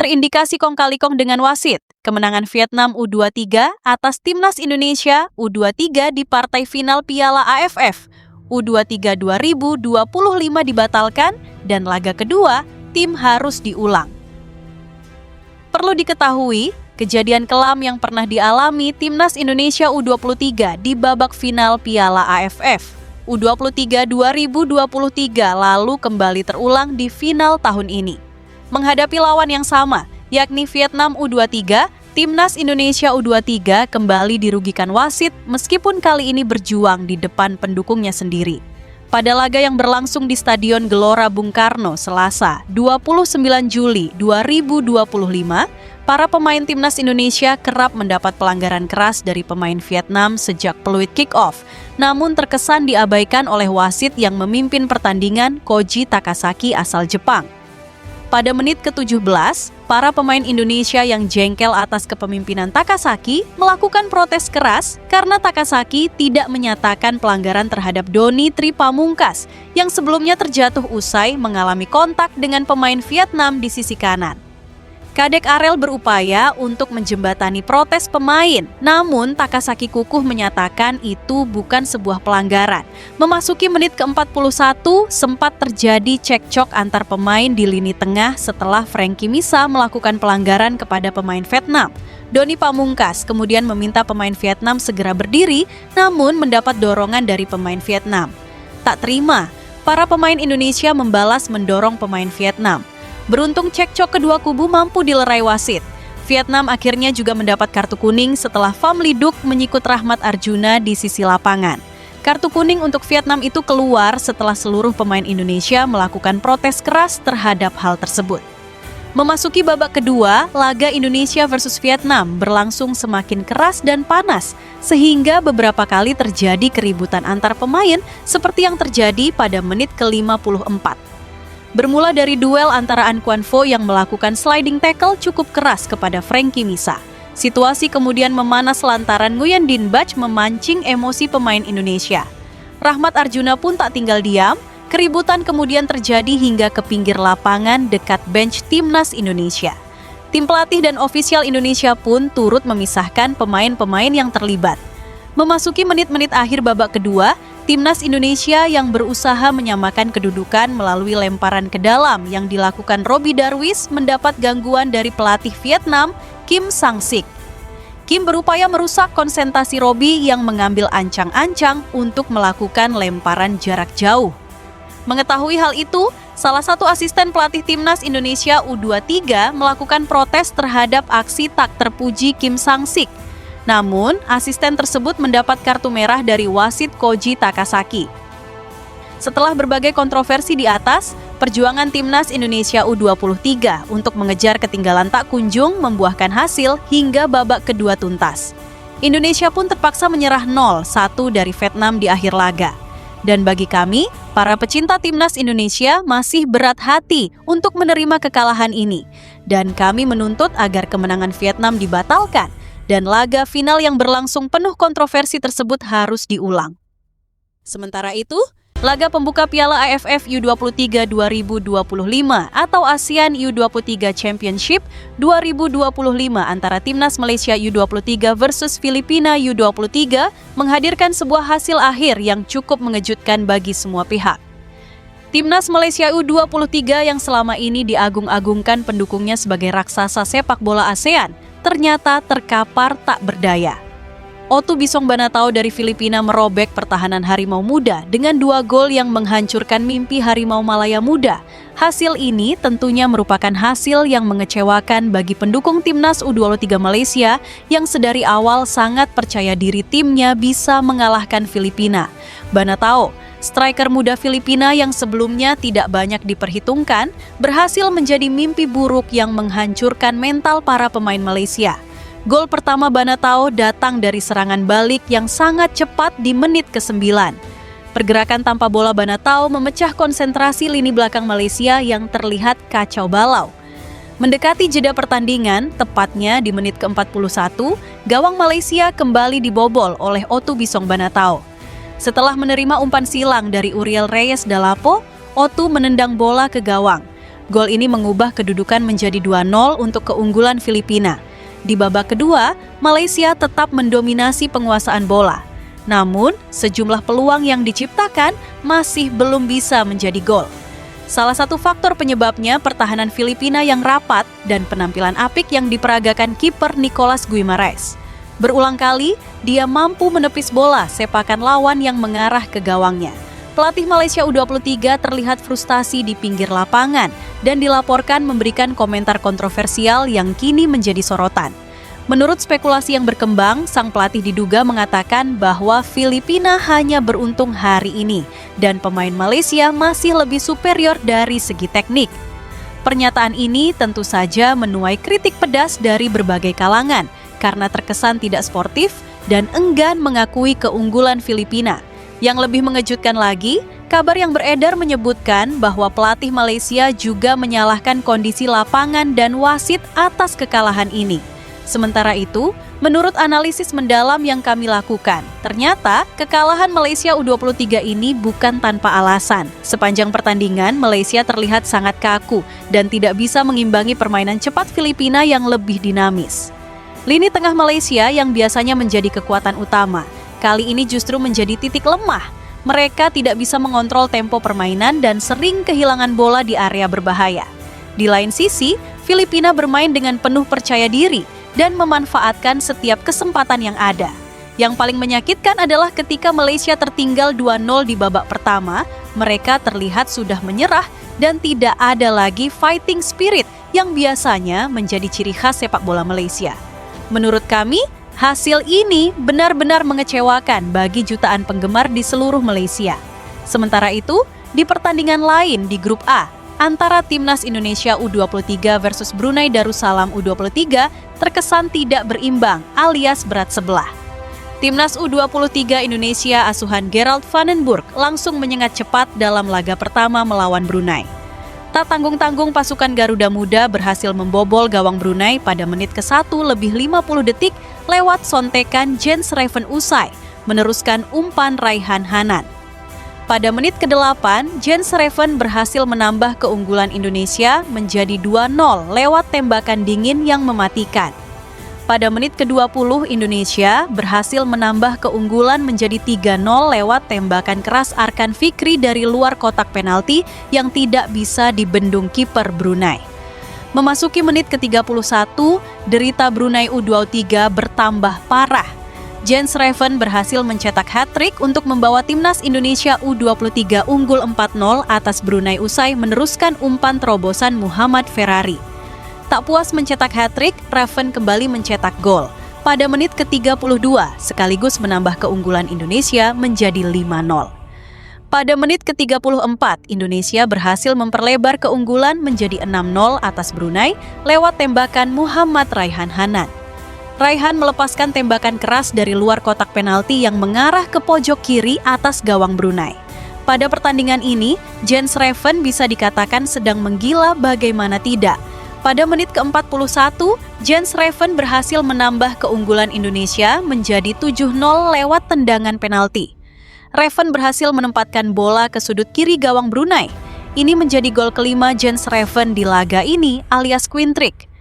terindikasi kong kali kong dengan wasit. Kemenangan Vietnam U23 atas Timnas Indonesia U23 di partai final Piala AFF U23 2025 dibatalkan dan laga kedua tim harus diulang. Perlu diketahui, kejadian kelam yang pernah dialami Timnas Indonesia U23 di babak final Piala AFF U23 2023 lalu kembali terulang di final tahun ini. Menghadapi lawan yang sama, yakni Vietnam U23, Timnas Indonesia U23 kembali dirugikan wasit meskipun kali ini berjuang di depan pendukungnya sendiri. Pada laga yang berlangsung di Stadion Gelora Bung Karno, Selasa, 29 Juli 2025, para pemain Timnas Indonesia kerap mendapat pelanggaran keras dari pemain Vietnam sejak peluit kick-off, namun terkesan diabaikan oleh wasit yang memimpin pertandingan, Koji Takasaki asal Jepang. Pada menit ke-17, para pemain Indonesia yang jengkel atas kepemimpinan Takasaki melakukan protes keras karena Takasaki tidak menyatakan pelanggaran terhadap Doni Tri Pamungkas yang sebelumnya terjatuh usai mengalami kontak dengan pemain Vietnam di sisi kanan. Kadek Arel berupaya untuk menjembatani protes pemain, namun Takasaki kukuh menyatakan itu bukan sebuah pelanggaran. Memasuki menit ke-41, sempat terjadi cekcok antar pemain di lini tengah setelah Frankie Misa melakukan pelanggaran kepada pemain Vietnam. Doni Pamungkas kemudian meminta pemain Vietnam segera berdiri, namun mendapat dorongan dari pemain Vietnam. Tak terima, para pemain Indonesia membalas mendorong pemain Vietnam. Beruntung cekcok kedua kubu mampu dilerai wasit. Vietnam akhirnya juga mendapat kartu kuning setelah Pham Ly Duc menyikut Rahmat Arjuna di sisi lapangan. Kartu kuning untuk Vietnam itu keluar setelah seluruh pemain Indonesia melakukan protes keras terhadap hal tersebut. Memasuki babak kedua, laga Indonesia versus Vietnam berlangsung semakin keras dan panas, sehingga beberapa kali terjadi keributan antar pemain seperti yang terjadi pada menit ke-54. Bermula dari duel antara An Kuan Vo yang melakukan sliding tackle cukup keras kepada Frankie Misa. Situasi kemudian memanas lantaran Nguyen Din Bach memancing emosi pemain Indonesia. Rahmat Arjuna pun tak tinggal diam, keributan kemudian terjadi hingga ke pinggir lapangan dekat bench Timnas Indonesia. Tim pelatih dan ofisial Indonesia pun turut memisahkan pemain-pemain yang terlibat. Memasuki menit-menit akhir babak kedua, Timnas Indonesia yang berusaha menyamakan kedudukan melalui lemparan ke dalam yang dilakukan Robby Darwish mendapat gangguan dari pelatih Vietnam, Kim Sang-sik. Kim berupaya merusak konsentrasi Robby yang mengambil ancang-ancang untuk melakukan lemparan jarak jauh. Mengetahui hal itu, salah satu asisten pelatih Timnas Indonesia U23 melakukan protes terhadap aksi tak terpuji Kim Sang-sik. Namun, asisten tersebut mendapat kartu merah dari wasit Koji Takasaki. Setelah berbagai kontroversi di atas, perjuangan Timnas Indonesia U23 untuk mengejar ketinggalan tak kunjung membuahkan hasil hingga babak kedua tuntas. Indonesia pun terpaksa menyerah 0-1 dari Vietnam di akhir laga. Dan bagi kami, para pecinta Timnas Indonesia masih berat hati untuk menerima kekalahan ini. Dan kami menuntut agar kemenangan Vietnam dibatalkan dan laga final yang berlangsung penuh kontroversi tersebut harus diulang. Sementara itu, laga pembuka Piala AFF U23 2025 atau ASEAN U23 Championship 2025 antara Timnas Malaysia U23 versus Filipina U23 menghadirkan sebuah hasil akhir yang cukup mengejutkan bagi semua pihak. Timnas Malaysia U23 yang selama ini diagung-agungkan pendukungnya sebagai raksasa sepak bola ASEAN ternyata terkapar tak berdaya. Otu Bisong Banatao dari Filipina merobek pertahanan Harimau Muda dengan 2 gol yang menghancurkan mimpi Harimau Malaya Muda. Hasil ini tentunya merupakan hasil yang mengecewakan bagi pendukung Timnas U23 Malaysia yang sedari awal sangat percaya diri timnya bisa mengalahkan Filipina. Banatao, striker muda Filipina yang sebelumnya tidak banyak diperhitungkan, berhasil menjadi mimpi buruk yang menghancurkan mental para pemain Malaysia. Gol pertama Banatao datang dari serangan balik yang sangat cepat di menit ke-9. Pergerakan tanpa bola Banatao memecah konsentrasi lini belakang Malaysia yang terlihat kacau balau. Mendekati jeda pertandingan, tepatnya di menit ke-41, gawang Malaysia kembali dibobol oleh Otu Bisong Banatao. Setelah menerima umpan silang dari Uriel Reyes Dalapo, Otu menendang bola ke gawang. Gol ini mengubah kedudukan menjadi 2-0 untuk keunggulan Filipina. Di babak kedua, Malaysia tetap mendominasi penguasaan bola. Namun, sejumlah peluang yang diciptakan masih belum bisa menjadi gol. Salah satu faktor penyebabnya pertahanan Filipina yang rapat dan penampilan apik yang diperagakan kiper Nicolas Guimarães. Berulang kali, dia mampu menepis bola sepakan lawan yang mengarah ke gawangnya. Pelatih Malaysia U23 terlihat frustasi di pinggir lapangan dan dilaporkan memberikan komentar kontroversial yang kini menjadi sorotan. Menurut spekulasi yang berkembang, sang pelatih diduga mengatakan bahwa Filipina hanya beruntung hari ini dan pemain Malaysia masih lebih superior dari segi teknik. Pernyataan ini tentu saja menuai kritik pedas dari berbagai kalangan karena terkesan tidak sportif dan enggan mengakui keunggulan Filipina. Yang lebih mengejutkan lagi, kabar yang beredar menyebutkan bahwa pelatih Malaysia juga menyalahkan kondisi lapangan dan wasit atas kekalahan ini. Sementara itu, menurut analisis mendalam yang kami lakukan, ternyata kekalahan Malaysia U23 ini bukan tanpa alasan. Sepanjang pertandingan, Malaysia terlihat sangat kaku dan tidak bisa mengimbangi permainan cepat Filipina yang lebih dinamis. Lini tengah Malaysia yang biasanya menjadi kekuatan utama, kali ini justru menjadi titik lemah. Mereka tidak bisa mengontrol tempo permainan dan sering kehilangan bola di area berbahaya. Di lain sisi, Filipina bermain dengan penuh percaya diri dan memanfaatkan setiap kesempatan yang ada. Yang paling menyakitkan adalah ketika Malaysia tertinggal 2-0 di babak pertama, mereka terlihat sudah menyerah dan tidak ada lagi fighting spirit yang biasanya menjadi ciri khas sepak bola Malaysia. Menurut kami, hasil ini benar-benar mengecewakan bagi jutaan penggemar di seluruh Malaysia. Sementara itu, di pertandingan lain di grup A, antara Timnas Indonesia U23 versus Brunei Darussalam U23 terkesan tidak berimbang alias berat sebelah. Timnas U23 Indonesia asuhan Gerald Vandenburg langsung menyengat cepat dalam laga pertama melawan Brunei. Tak tanggung-tanggung pasukan Garuda Muda berhasil membobol gawang Brunei pada menit ke-1 lebih 50 detik lewat sontekan Jens Reven usai meneruskan umpan Raihan Hanan. Pada menit ke-8, Jens Reven berhasil menambah keunggulan Indonesia menjadi 2-0 lewat tembakan dingin yang mematikan. Pada menit ke-20, Indonesia berhasil menambah keunggulan menjadi 3-0 lewat tembakan keras Arkan Fikri dari luar kotak penalti yang tidak bisa dibendung kiper Brunei. Memasuki menit ke-31, derita Brunei U23 bertambah parah. Jens Reven berhasil mencetak hat-trick untuk membawa Timnas Indonesia U23 unggul 4-0 atas Brunei usai meneruskan umpan terobosan Muhammad Ferrari. Tak puas mencetak hat-trick, Reven kembali mencetak gol pada menit ke-32 sekaligus menambah keunggulan Indonesia menjadi 5-0. Pada menit ke-34, Indonesia berhasil memperlebar keunggulan menjadi 6-0 atas Brunei lewat tembakan Muhammad Raihan Hanan. Raihan melepaskan tembakan keras dari luar kotak penalti yang mengarah ke pojok kiri atas gawang Brunei. Pada pertandingan ini, Jens Reven bisa dikatakan sedang menggila bagaimana tidak. Pada menit ke-41, Jens Reven berhasil menambah keunggulan Indonesia menjadi 7-0 lewat tendangan penalti. Reven berhasil menempatkan bola ke sudut kiri gawang Brunei. Ini menjadi gol kelima Jens Reven di laga ini alias Queen Trick.